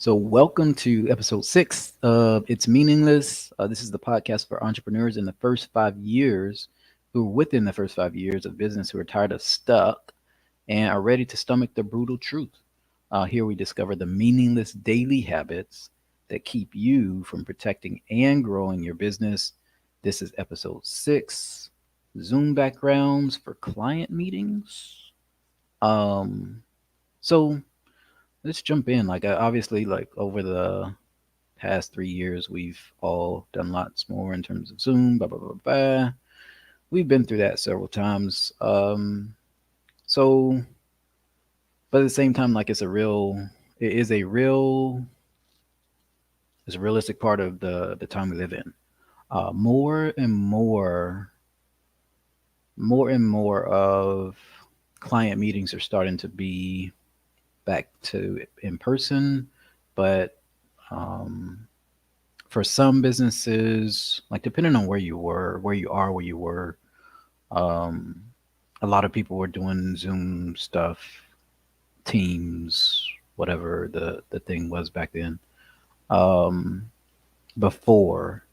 So, welcome to episode 6 of It's Meaningless. This is the podcast for entrepreneurs in the first 5 years who are within the first 5 years of business who are tired of stuck and are ready to stomach the brutal truth. Here we discover the meaningless daily habits that keep you from protecting and growing your business. This is episode 6, Zoom backgrounds for client meetings. Um, so, let's jump in. Obviously, like over the past 3 years, we've all done lots more in terms of Zoom, blah blah blah blah. We've been through that several times. So, but at the same time, like it is a real, it's a realistic part of the time we live in. More and more of client meetings are starting to be back to in person, but um, for some businesses, like depending on where you were, um, a lot of people were doing Zoom stuff, Teams, whatever the thing was back then, um, before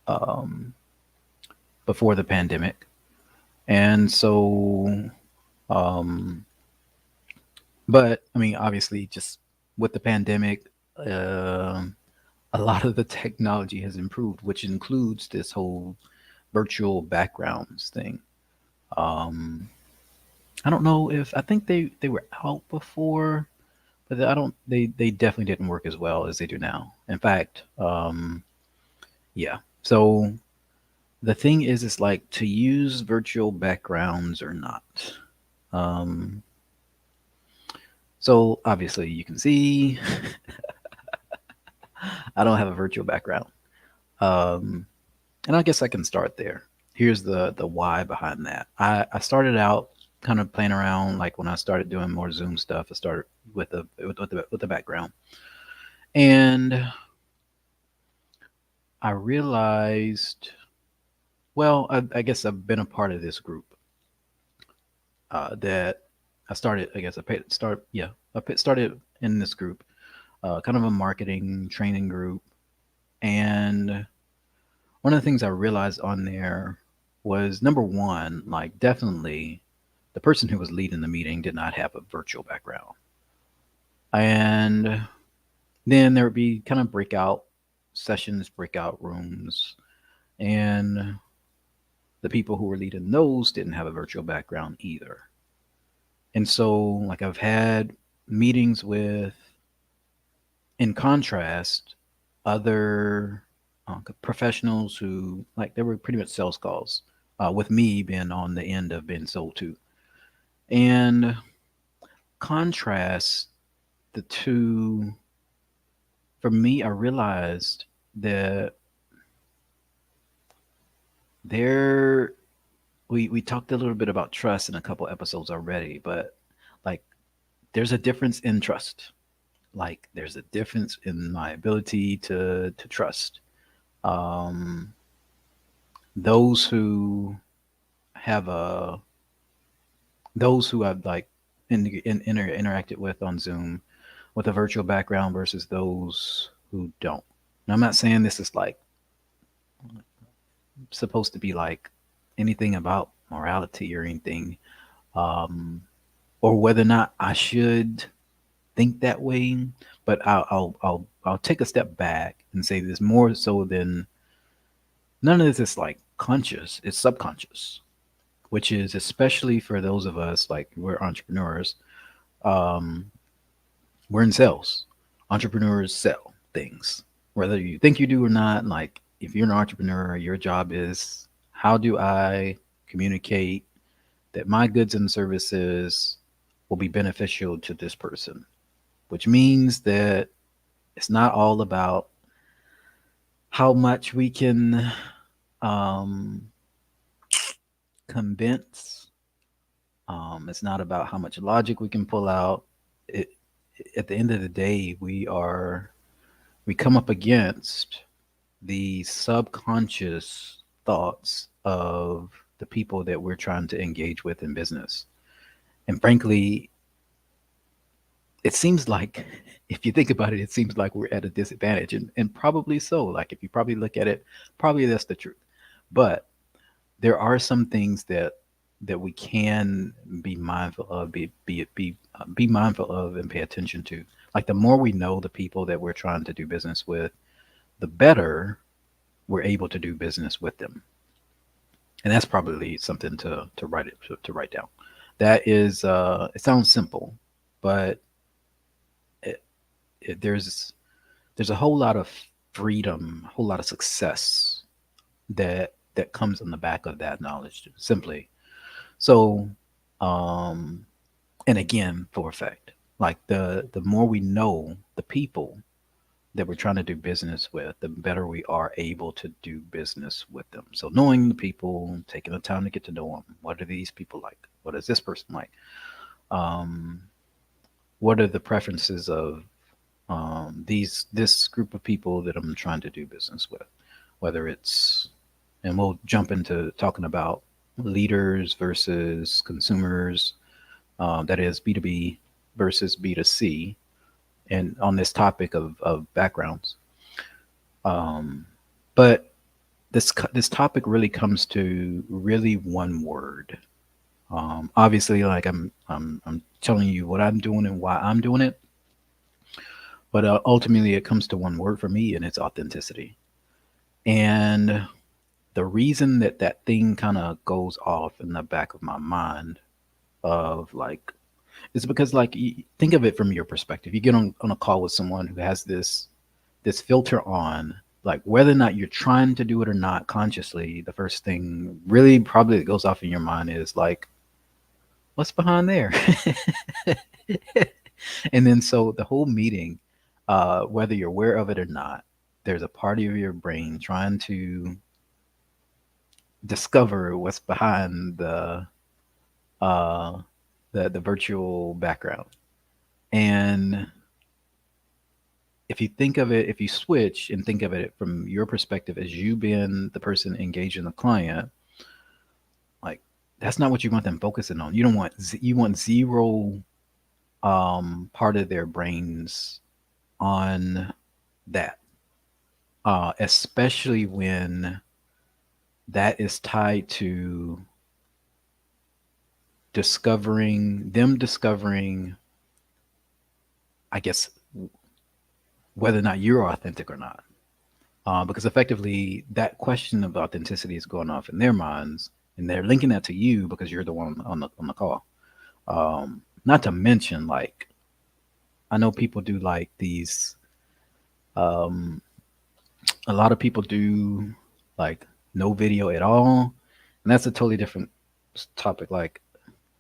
um, before the pandemic, and so, um, but I mean, obviously, just with the pandemic. Um a lot of the technology has improved, which includes this whole virtual backgrounds thing. Um, I don't know if I think they were out before, but I don't. They definitely didn't work as well as they do now. In fact, yeah. So the thing is, it's like to use virtual backgrounds or not. Um, so obviously, you can see I don't have a virtual background. Um, And I guess I can start there. Here's the why behind that. I started out kind of playing around like when I started doing more Zoom stuff. I started with the background, and I realized, well, I guess I've been a part of this group that I started. I guess I paid, start yeah started in this group, kind of a marketing training group, and one of the things I realized on there was number one, like definitely the person who was leading the meeting did not have a virtual background. And then there would be kind of breakout sessions, breakout rooms, and the people who were leading those didn't have a virtual background either. And so, like, I've had meetings with, in contrast, other professionals who, like, they were pretty much sales calls, with me being on the end of being sold to. And contrast the two, for me, I realized that there, we talked a little bit about trust in a couple episodes already, but like, there's a difference in trust. Like, there's a difference in my ability to trust. Um, those who have a those who I've like interacted with on Zoom with a virtual background versus those who don't. And I'm not saying this is like supposed to be like anything about morality or anything, um, or whether or not I should think that way. But I'll take a step back and say this more so than none of this is like conscious; it's subconscious, which is especially for those of us like we're entrepreneurs. Um, we're in sales. Entrepreneurs sell things, whether you think you do or not. Like, if you're an entrepreneur, your job is how do I communicate that my goods and services will be beneficial to this person, which means that it's not all about how much we can um, convince. It's not about how much logic we can pull out. It, at the end of the day, we come up against the subconscious thoughts of the people that we're trying to engage with in business. And frankly, it seems like if you think about it, it seems like we're at a disadvantage, and probably so. Like if you probably look at it, probably that's the truth. But there are some things that we can be mindful of, be mindful of, and pay attention to. Like the more we know the people that we're trying to do business with, the better we're able to do business with them. And that's probably something to write down. That is, it sounds simple, but it, there's a whole lot of freedom, a whole lot of success that comes on the back of that knowledge. Simply, so, um, and again, for effect, like the more we know the people that we're trying to do business with, the better we are able to do business with them. So knowing the people, taking the time to get to know them. What are these people like? What is this person like? Um, what are the preferences of these this group of people that I'm trying to do business with? Whether it's, and we'll jump into talking about leaders versus consumers, that is B2B versus B2C, and on this topic of backgrounds. Um, but this topic really comes to really one word. Obviously, like I'm telling you what I'm doing and why I'm doing it, but ultimately it comes to one word for me, and it's authenticity. And the reason that that thing kind of goes off in the back of my mind of like is because like think of it from your perspective. You get on a call with someone who has this filter on, like whether or not you're trying to do it or not consciously, the first thing really probably that goes off in your mind is like, what's behind there? And then so the whole meeting, whether you're aware of it or not, there's a part of your brain trying to discover what's behind uh, the virtual background. And if you think of it, if you switch and think of it from your perspective as you being the person engaging the client, like that's not what you want them focusing on. You don't want you want zero part of their brains on that, especially when that is tied to discovering, I guess, whether or not you're authentic or not. Because effectively, that question of authenticity is going off in their minds, and they're linking that to you because you're the one on the call. Not to mention, like I know people do like these. Um, a lot of people do like no video at all, and that's a totally different topic. Like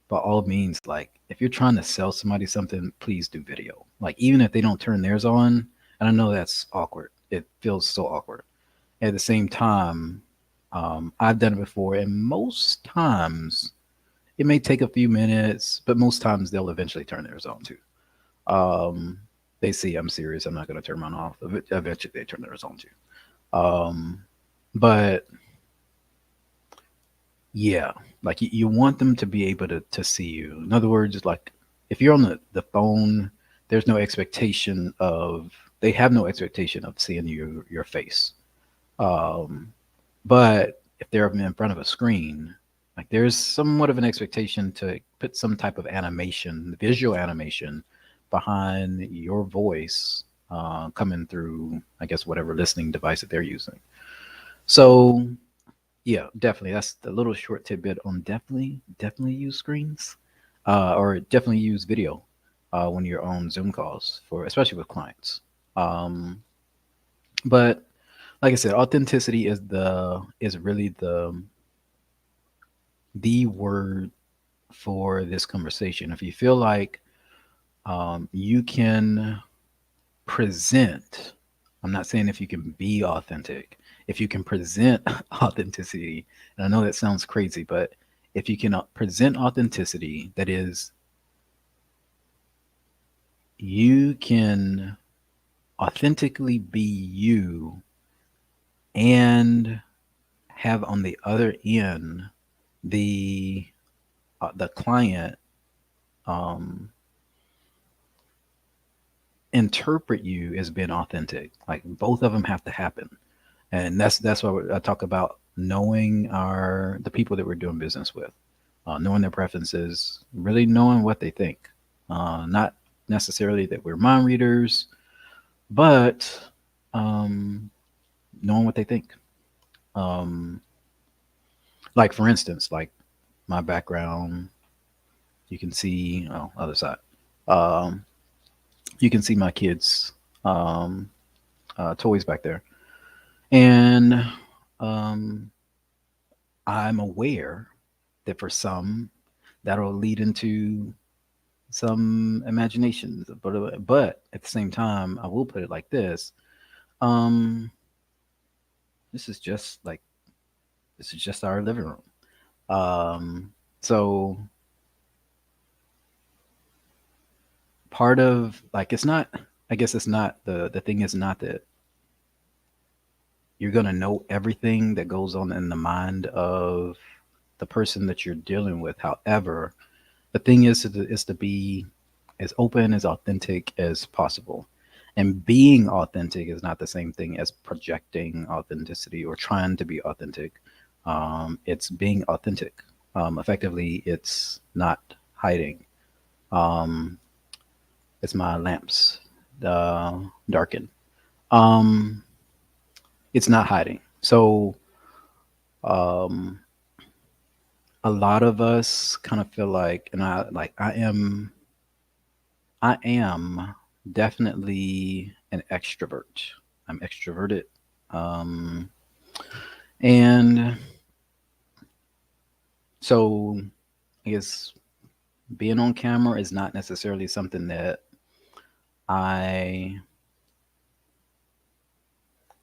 by all means, like if you're trying to sell somebody something, please do video. Like even if they don't turn theirs on, and I know that's awkward. It feels so awkward. At the same time, I've done it before, and most times it may take a few minutes, but most times they'll eventually turn theirs on too. Um, they see I'm serious. I'm not going to turn mine off. Eventually, they turn theirs on too. Um, but yeah, like you want them to be able to see you. In other words, like if you're on the phone, there's no expectation of they have no expectation of seeing your face. Um, but if they're in front of a screen, like there's somewhat of an expectation to put some type of animation, visual animation, behind your voice coming through, I guess, whatever listening device that they're using. So yeah, definitely. That's the little short tidbit on definitely use screens, or definitely use video when you're on Zoom calls for, especially with clients. Um, but like I said, authenticity is really the word for this conversation. If you feel like you can present, I'm not saying if you can be authentic, if you can present authenticity, and I know that sounds crazy, but if you can present authenticity, that is, you can authentically be you and have on the other end the client um, interpret you as being authentic. Like both of them have to happen, and that's why I talk about knowing our the people that we're doing business with, knowing their preferences, really knowing what they think. Not necessarily that we're mind readers, but um, knowing what they think. Um, like for instance, like my background, you can see other side. Um, you can see my kids' um, toys back there, and um, I'm aware that for some that'll lead into some imaginations, but at the same time, I will put it like this: um, this is just like this is just our living room. So part of like it's not. I guess it's not the thing is not that you're gonna know everything that goes on in the mind of the person that you're dealing with. However, the thing is to be as open as authentic as possible. And being authentic is not the same thing as projecting authenticity or trying to be authentic. It's being authentic. Effectively, it's not hiding. Um, it's my lamps darken. Um, it's not hiding. So um, a lot of us kind of feel like, and I am definitely an extrovert. I'm extroverted. Um, and so I guess being on camera is not necessarily something that I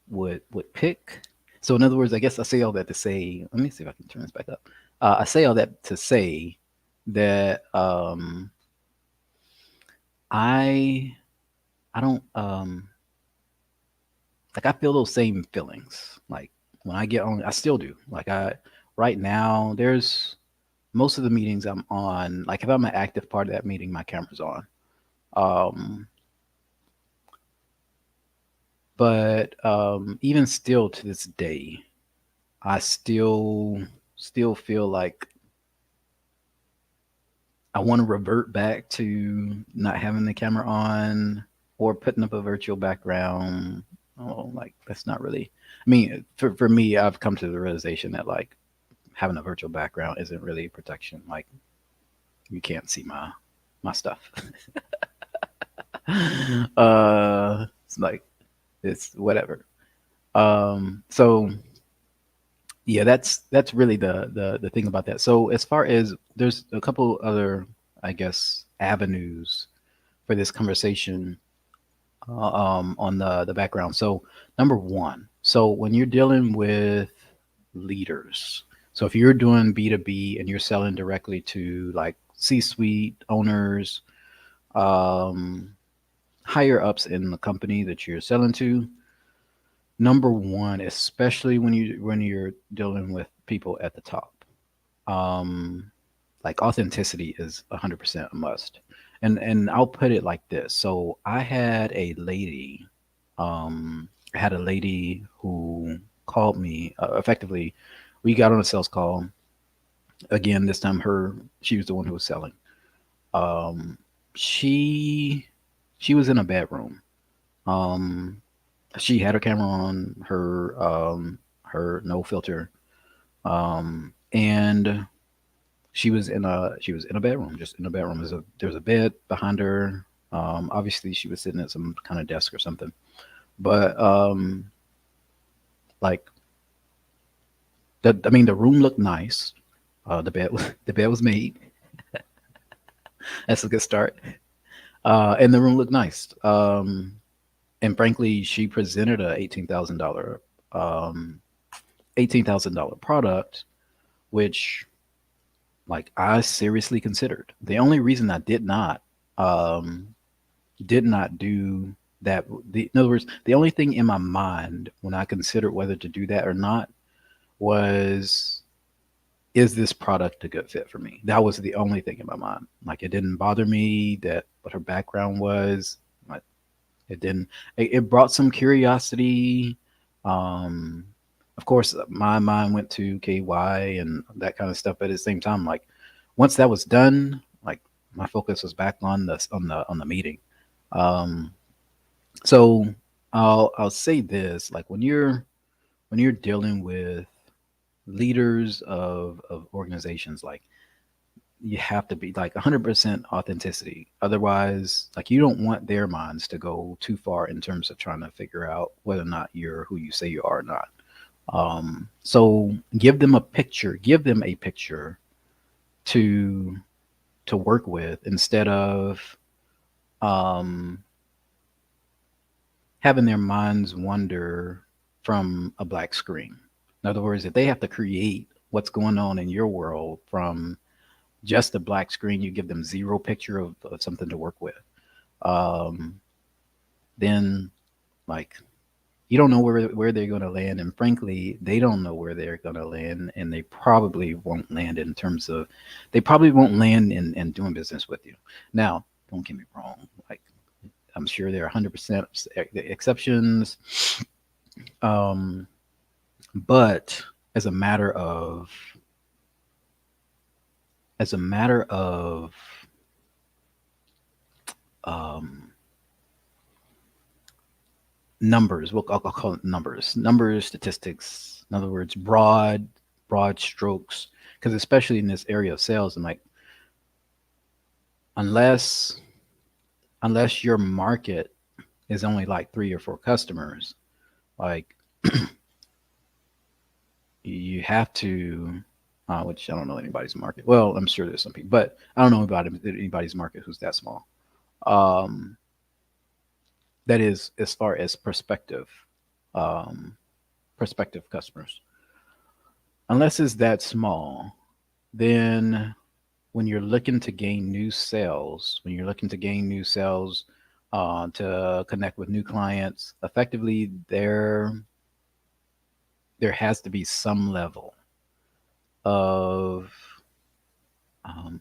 would pick. So in other words, I guess I say all that to say, let me see if I can turn this back up. I say all that to say that I I don't like I feel those same feelings. Like when I get on, I still do. Like I right now, there's most of the meetings I'm on. Like if I'm an active part of that meeting, my camera's on. Um, but even still to this day, I still feel like I want to revert back to not having the camera on or putting up a virtual background. Oh, like that's not really. I mean, for me, I've come to the realization that like having a virtual background isn't really protection. Like you can't see my stuff. It's like it's whatever. So yeah, that's really the thing about that. So as far as there's a couple other, I guess, avenues for this conversation on the background. So number one, so when you're dealing with leaders, so if you're doing B2B and you're selling directly to like C-suite owners, um, higher ups in the company that you're selling to, number one, especially when you're dealing with people at the top, um, like authenticity is 100% a must. And I'll put it like this. So I had a lady who called me. Effectively, we got on a sales call again. This time, she was the one who was selling. Um, she she was in a bedroom. Um, she had her camera on, her no filter, and she was in a bedroom, just in a bedroom. There was a bed behind her. Obviously, she was sitting at some kind of desk or something. But like I mean, the room looked nice. The bed was made. That's a good start. And the room looked nice. And frankly, she presented a um, $18,000 product, which like I seriously considered. The only reason I um, did not do that. In other words, the only thing in my mind when I considered whether to do that or not was, is this product a good fit for me? That was the only thing in my mind. Like it didn't bother me that what her background was. It didn't. It brought some curiosity. Um, of course, my mind went to KY and that kind of stuff. But at the same time, like once that was done, like my focus was back on the meeting. Um, so I'll say this: like when you're dealing with leaders of organizations, like you have to be like 100% authenticity. Otherwise, like you don't want their minds to go too far in terms of trying to figure out whether or not you're who you say you are or not. So give them a picture to to work with instead of um, having their minds wander from a black screen. In other words, if they have to create what's going on in your world from just a black screen, you give them zero picture of something to work with. Um, then like you don't know where they're going to land, and frankly, they don't know where they're going to land, and they probably won't land in terms of they probably won't land in doing business with you. Now, don't get me wrong, like I'm sure there are 100% exceptions, um, but as a matter of as a matter of um, numbers. I'll call it numbers, statistics. In other words, broad strokes. Because especially in this area of sales, and like unless unless your market is only like 3 or 4 customers, like you have to. Which I don't know anybody's market. Well, I'm sure there's some people, but I don't know about anybody's market who's that small. Um, that is as far as um, prospective customers. Unless it's that small, then when you're looking to gain new sales, when you're looking to gain new sales to connect with new clients, effectively there has to be some level of um,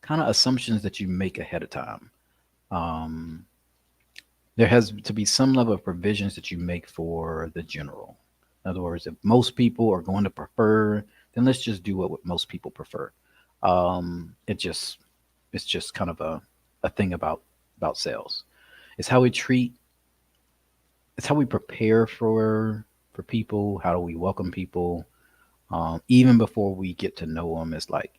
kind of assumptions that you make ahead of time. Um, there has to be some level of provisions that you make for the general. In other words, if most people are going to prefer, then let's just do what most people prefer. It just it's just kind of a thing about sales. It's how we treat. It's how we prepare for people. How do we welcome people? Even before we get to know them, it's like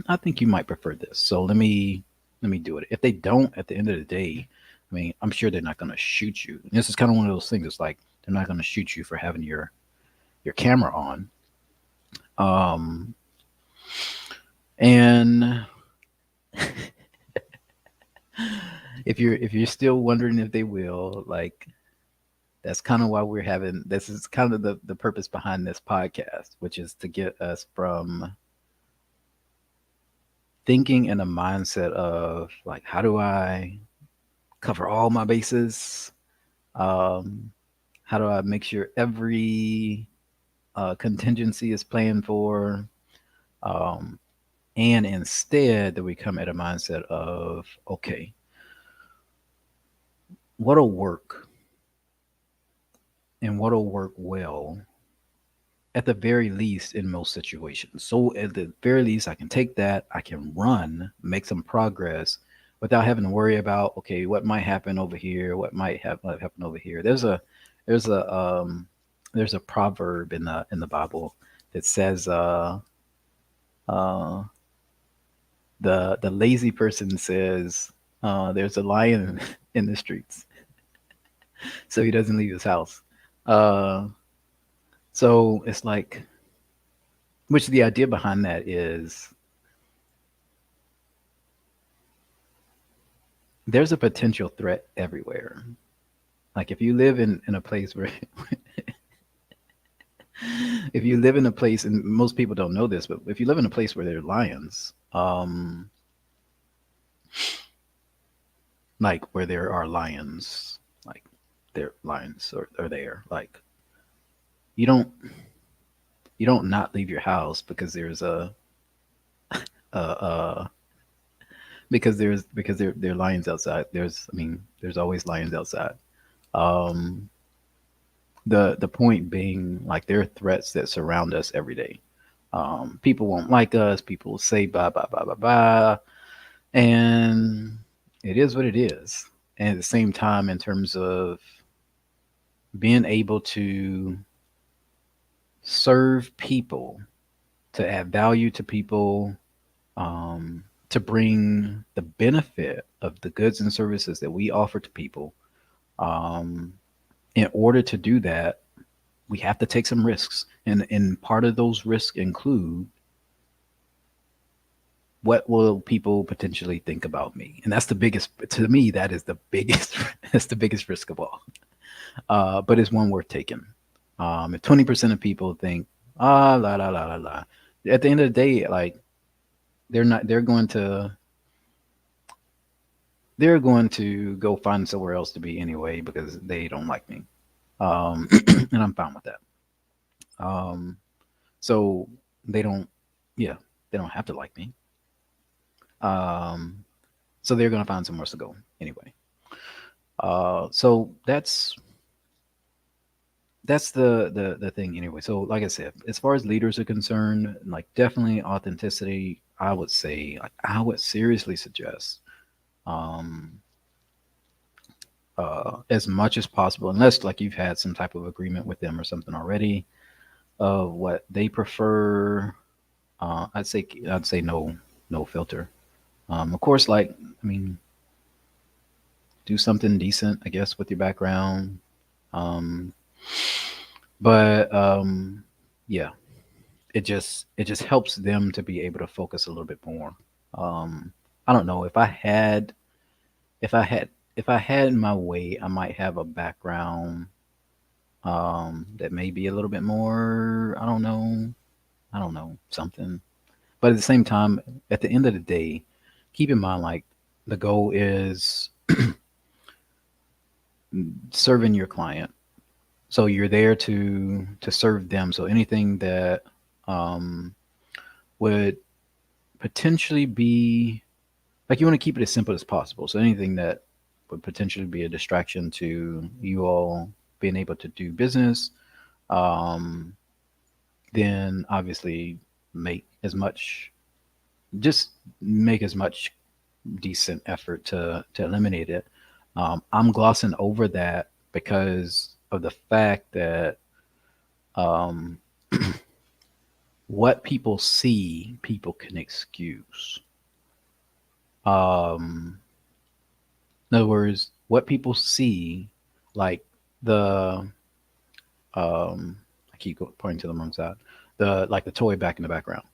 I think you might prefer this. So let me do it. If they don't, at the end of the day, I mean, I'm sure they're not going to shoot you. And this is kind of one of those things. It's like they're not going to shoot you for having your camera on. Um, and if you're still wondering if they will, like that's kind of why we're having this is kind of the purpose behind this podcast, which is to get us from thinking in a mindset of like how do I cover all my bases, um, how do I make sure every contingency is planned for, um, and instead that we come at a mindset of okay, what'll work and what'll work well at the very least in most situations. So at the very least, I can take that, I can run, make some progress without having to worry about okay, what might happen over here, what might happen over here. There's a there's a proverb in the Bible that says uh, the lazy person says there's a lion in the streets, so he doesn't leave his house. Uh, so it's like, which the idea behind that is there's a potential threat everywhere. Like if you live in a place where if you live in a place and most people don't know this, but if you live in a place where there are lions, like where there are lions, like there lions are there, like you don't you don't not leave your house because there's a because there are lions outside. There's always lions outside. Um, the point being, like, there are threats that surround us every day. People won't like us. People say blah blah blah blah blah, and it is what it is. And at the same time, in terms of being able to serve people, to add value to people, to bring the benefit of the goods and services that we offer to people. Um, in order to do that, we have to take some risks, and part of those risks include, what will people potentially think about me? And that's the biggest, to me, that is the biggest, that's the biggest risk of all. But it's one worth taking. If 20% of people think, la la la la la, at the end of the day, like, they're not, they're going to go find somewhere else to be anyway because they don't like me. And I'm fine with that. Um, so they don't, yeah, they don't have to like me. Um, so they're going to find somewhere else to go anyway. So that's the thing anyway. So, like I said, as far as leaders are concerned, like, definitely authenticity. I would say, like, I would seriously suggest, um, as much as possible, unless, like, you've had some type of agreement with them or something already of what they prefer. I'd say no, no filter. Of course, like, I mean, do something decent, I guess, with your background. Um, but yeah, it just helps them to be able to focus a little bit more. Um, I don't know, if I had if I had my way, I might have a background, that may be a little bit more. I don't know something. But at the same time, at the end of the day, keep in mind, like, the goal is serving your client. So you're there to serve them. So anything that, um, would potentially be, like, you want to keep it as simple as possible. So anything that would potentially be a distraction to you all being able to do business, um, then obviously make as much, just make as much decent effort to eliminate it. I'm glossing over that because of the fact that, um, what people see, people can excuse. Um, in other words, what people see, like, the, I keep pointing to the wrong side, the, like, the toy back in the background.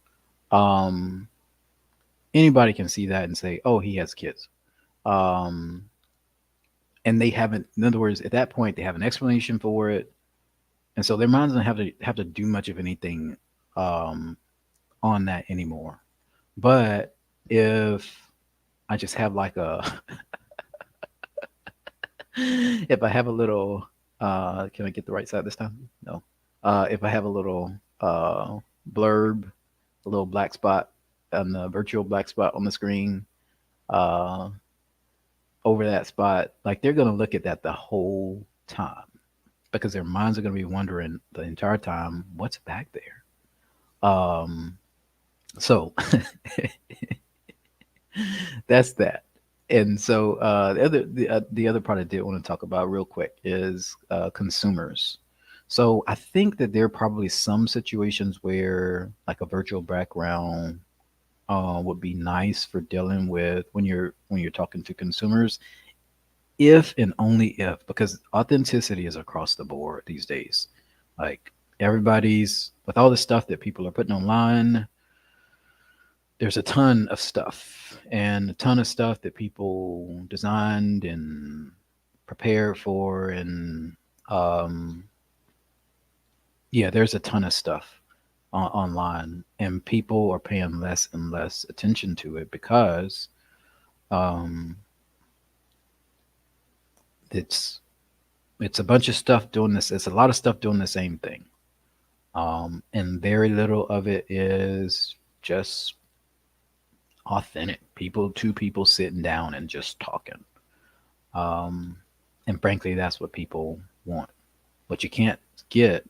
Um, Anybody can see that and say, "Oh, he has kids." Um, and they haven't. In other words, at that point, they have an explanation for it, and so their minds don't have to do much of anything, um, on that anymore. But if I just have, like, a, if I have a little, can I get the right side this time? No. If I have a little, blurb, a little black spot on the virtual black spot on the screen, uh, over that spot, like, they're going to look at that the whole time because their minds are going to be wondering the entire time, what's back there? Um, so that's that. And so, the other part I did want to talk about real quick is, consumers. So I think that there are probably some situations where, like, a virtual background, would be nice for dealing with when you're talking to consumers, if and only if, because authenticity is across the board these days. Like, everybody's, with all the stuff that people are putting online, there's a ton of stuff, and a ton of stuff that people designed and prepared for, and, um, yeah, there's a ton of stuff online, and people are paying less and less attention to it because, um, it's it's a bunch of stuff doing this. It's a lot of stuff doing the same thing, and very little of it is just authentic people, two people sitting down and just talking. Um, and frankly, that's what people want. But get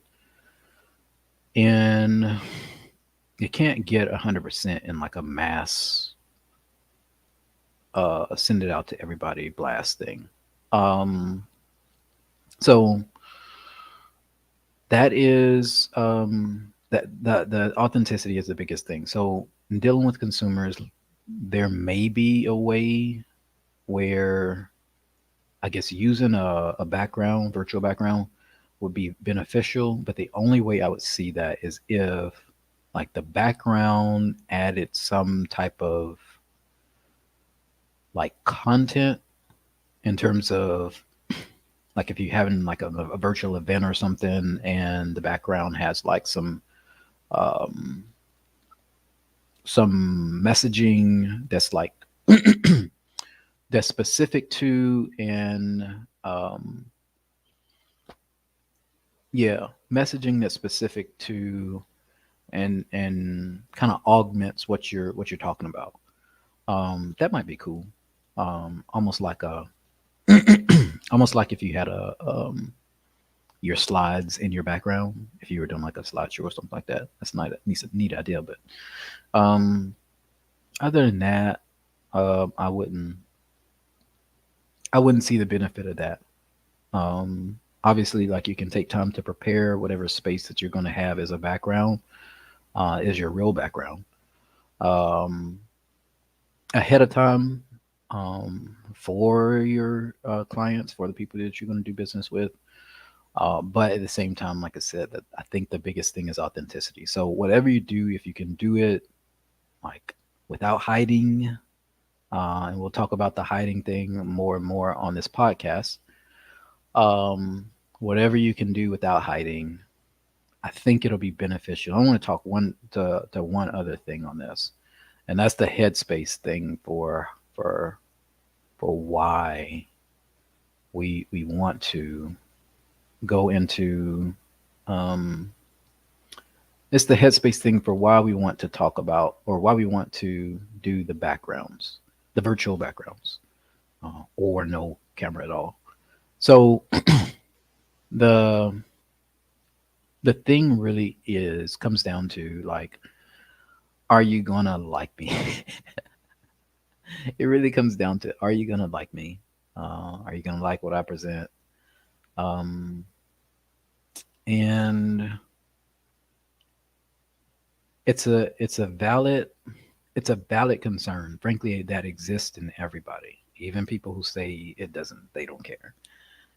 in, you can't get 100% in like a mass, send it out to everybody blast thing. Um, so that is, the authenticity is the biggest thing. So in dealing with consumers, there may be a way where I guess using a background, virtual background, would be beneficial. But the only way I would see that is if, like, the background added some type of like content in terms of, like, if you're having like a virtual event or something, and the background has like um, some messaging that's like that's specific to, and yeah, messaging that's specific to, and kind of augments what you're talking about. That might be cool. Almost like a almost like if you had a your slides in your background, if you were doing like a slideshow or something like that. That's not a neat idea. But um, other than that, I wouldn't see the benefit of that. Obviously, like, you can take time to prepare whatever space that you're going to have as a background, is your real background, um, ahead of time, for your clients, for the people that you're going to do business with. But at the same time, like I said, that I think the biggest thing is authenticity. So whatever you do, if you can do it like without hiding, and we'll talk about the hiding thing more and more on this podcast. Whatever you can do without hiding, I think it'll be beneficial. I want to talk to one other thing on this, and that's the headspace thing for why we want to go into, um, it's the headspace thing for why we want to talk about, or why we want to do the backgrounds, the virtual backgrounds, or no camera at all. So the the thing really is comes down to, like, are you gonna like me? It really comes down to, are you gonna like me? Are you gonna like what I present? Um, and it's a valid concern, frankly, that exists in everybody. Even people who say it doesn't, they don't care.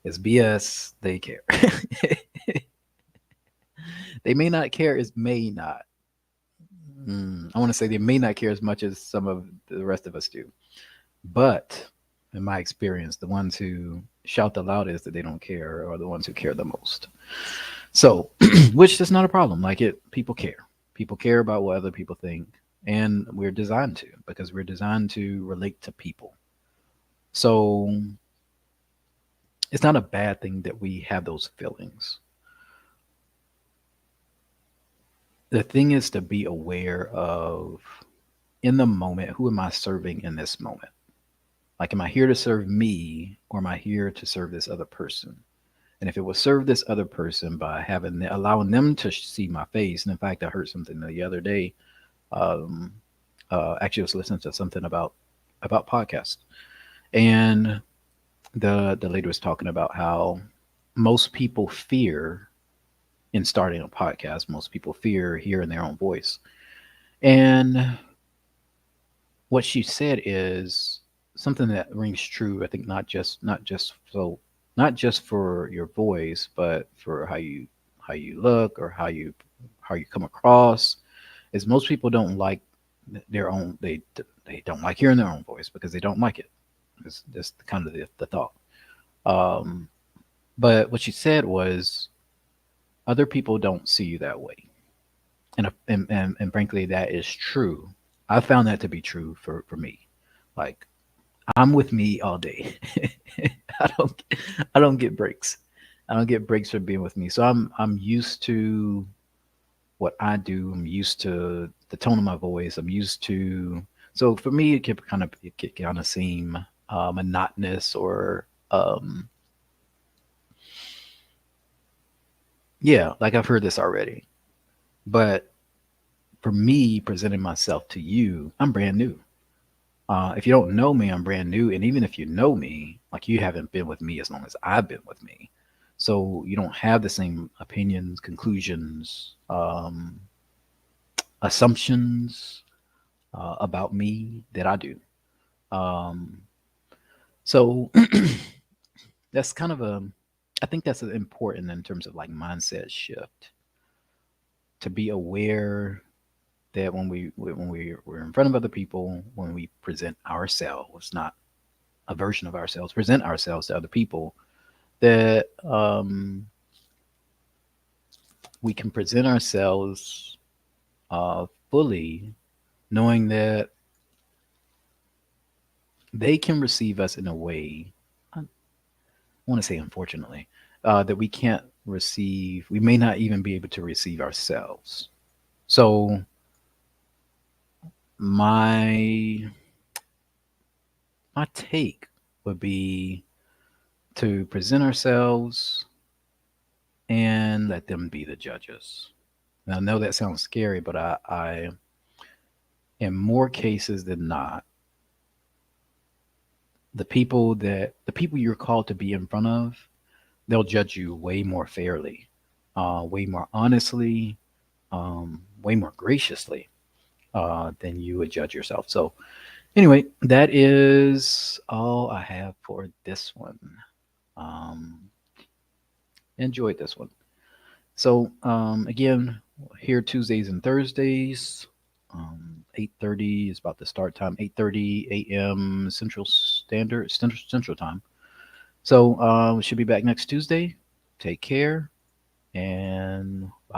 It's BS. They care. They may not care as may not. I want to say they may not care as much as some of the rest of us do. But in my experience, the ones who shout the loudest that they don't care are the ones who care the most. So, which is not a problem. Like, people care. People care about what other people think, and we're designed to, because we're designed to relate to people. So it's not a bad thing that we have those feelings. The thing is to be aware of, in the moment, who am I serving in this moment? Like, am I here to serve me, or am I here to serve this other person? And if it will serve this other person by allowing them to see my face, and in fact, I heard something the other day. Um, actually, I was listening to something about podcasts, and the lady was talking about how most people fear, in starting a podcast, most people fear hearing their own voice. And what she said is something that rings true. I think not just for your voice, but for how you look, or how you come across. Is most people don't like their own they don't like hearing their own voice because they don't like it. It's just kind of the thought. Um, but what she said was, other people don't see you that way, and frankly, that is true. I found that to be true for me. Like, I'm with me all day. I don't I don't get breaks. I don't get breaks for being with me. So I'm used to what I do. I'm used to the tone of my voice. I'm used to So for me, it could kind of seem monotonous or yeah, like I've heard this already. But for me, presenting myself to you, I'm brand new. If you don't know me, I'm brand new. And even if you know me, like you haven't been with me as long as I've been with me. So you don't have the same opinions, conclusions, assumptions about me that I do. Um, so that's kind of a, I think that's important in terms of like mindset shift to be aware that we're in front of other people, when we present ourselves, not a version of ourselves, present ourselves to other people, that we can present ourselves fully, knowing that they can receive us in a way, I want to say unfortunately, that we can't receive, we may not even be able to receive ourselves. So, my, my take would be to present ourselves and let them be the judges. And I know that sounds scary, but in more cases than not, the people you're called to be in front of, they'll judge you way more fairly, way more honestly, way more graciously than you would judge yourself. So anyway, that is all I have for this one. Um, Enjoyed this one. So again, here Tuesdays and Thursdays. 8:30 is about the start time. 8:30 a.m. Central Time. So we should be back next Tuesday. Take care and